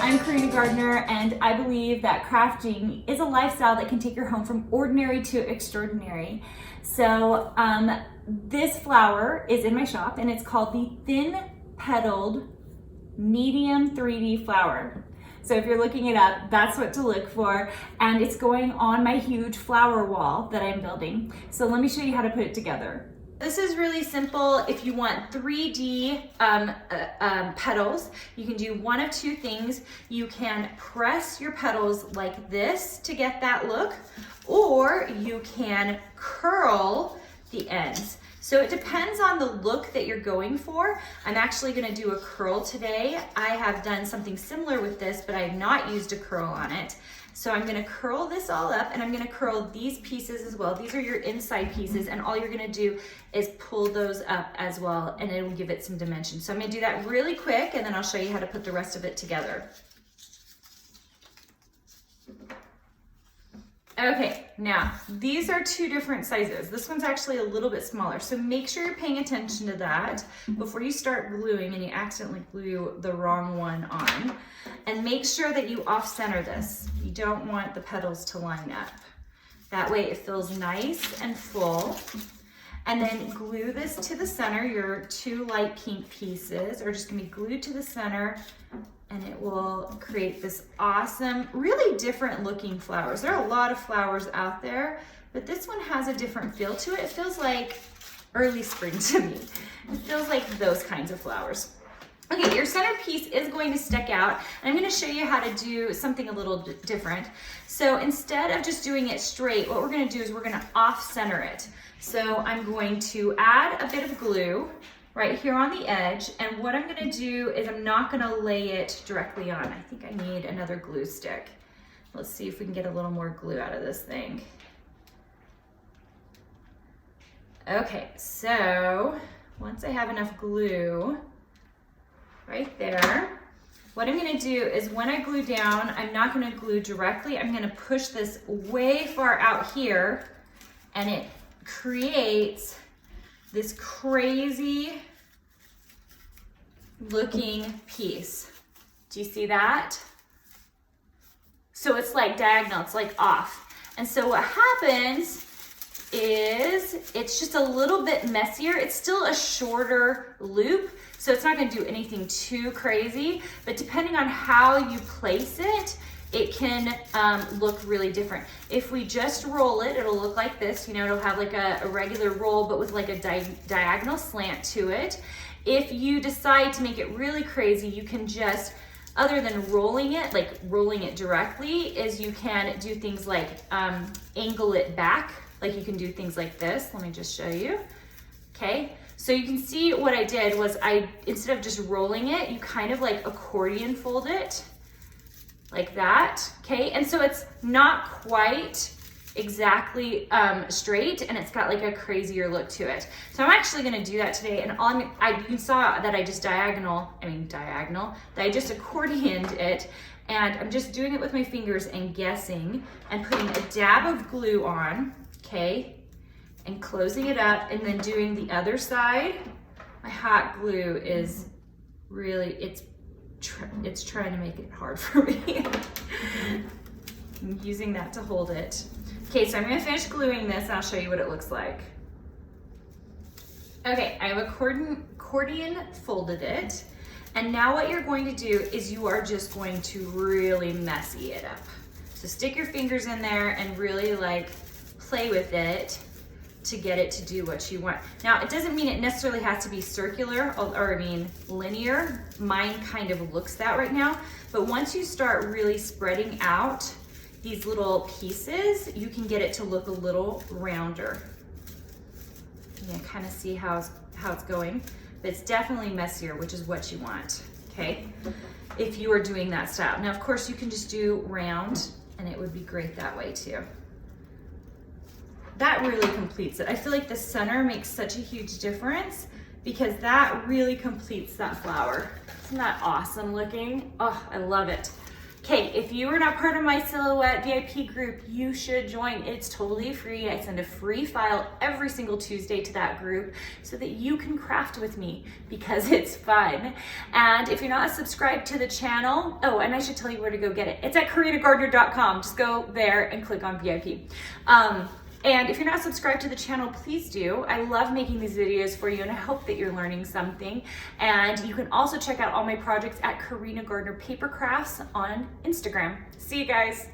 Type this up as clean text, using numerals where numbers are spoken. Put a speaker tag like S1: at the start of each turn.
S1: I'm Karina Gardner, and I believe that crafting is a lifestyle that can take your home from ordinary to extraordinary. So this flower is in my shop, and it's called the Thin Petaled Medium 3D Flower. So if you're looking it up, that's what to look for, and it's going on my huge flower wall that I'm building. So let me show you how to put it together. This is really simple. If you want 3D petals, you can do one of two things. You can press your petals like this to get that look, or you can curl the ends. So it depends on the look that you're going for. I'm actually gonna do a curl today. I have done something similar with this, but I have not used a curl on it. So I'm gonna curl this all up, and I'm gonna curl these pieces as well. These are your inside pieces, and all you're gonna do is pull those up as well, and it will give it some dimension. So I'm gonna do that really quick, and then I'll show you how to put the rest of it together. Okay, now these are two different sizes. This one's actually a little bit smaller, so make sure you're paying attention to that before you start gluing and you accidentally glue the wrong one on. And make sure that you off-center this. You don't want the petals to line up. That way it feels nice and full. And then glue this to the center. Your two light pink pieces are just gonna be glued to the center, and it will create this awesome, really different looking flowers. There are a lot of flowers out there, but this one has a different feel to it. It feels like early spring to me. It feels like those kinds of flowers. Okay, your center piece is going to stick out, and I'm gonna show you how to do something a little different. So instead of just doing it straight, what we're gonna do is we're gonna off-center it. So I'm going to add a bit of glue right here on the edge, and what I'm gonna do is I'm not gonna lay it directly on. I think I need another glue stick. Let's see if we can get a little more glue out of this thing. Okay, so once I have enough glue right there, what I'm gonna do is when I glue down, I'm not gonna glue directly. I'm gonna push this way far out here, and it creates this crazy looking piece. Do you see that? So it's like diagonal, it's like off. And so what happens is it's just a little bit messier. It's still a shorter loop, so it's not gonna do anything too crazy, but depending on how you place it, it can look really different. If we just roll it, it'll look like this. You know, it'll have like a regular roll, but with like a diagonal slant to it. If you decide to make it really crazy, you can just, other than rolling it, like rolling it directly, is you can do things like angle it back. Like you can do things like this. Let me just show you. Okay, so you can see what I did was instead of just rolling it, you kind of like accordion fold it like that, okay? And so it's not quite exactly straight, and it's got like a crazier look to it. So I'm actually gonna do that today, and you saw that I just accordioned it, and I'm just doing it with my fingers and guessing and putting a dab of glue on, okay? And closing it up, and then doing the other side. My hot glue is really, it's trying to make it hard for me. I'm using that to hold it. Okay, so I'm gonna finish gluing this, and I'll show you what it looks like. Okay, I have accordion folded it, and now what you're going to do is you are just going to really messy it up. So stick your fingers in there and really like play with it to get it to do what you want. Now, it doesn't mean it necessarily has to be circular, or linear. Mine kind of looks that right now. But once you start really spreading out these little pieces, you can get it to look a little rounder. You can kind of see how it's going. But it's definitely messier, which is what you want, okay? If you are doing that style. Now, of course, you can just do round, and it would be great that way too. That really completes it. I feel like the center makes such a huge difference because that really completes that flower. Isn't that awesome looking? Oh, I love it. Okay, if you are not part of my Silhouette VIP group, you should join. It's totally free. I send a free file every single Tuesday to that group so that you can craft with me because it's fun. And if you're not subscribed to the channel, oh, and I should tell you where to go get it. It's at karinagardner.com. Just go there and click on VIP. And if you're not subscribed to the channel, please do. I love making these videos for you and I hope that you're learning something. And you can also check out all my projects at Karina Gardner Paper Crafts on Instagram. See you guys.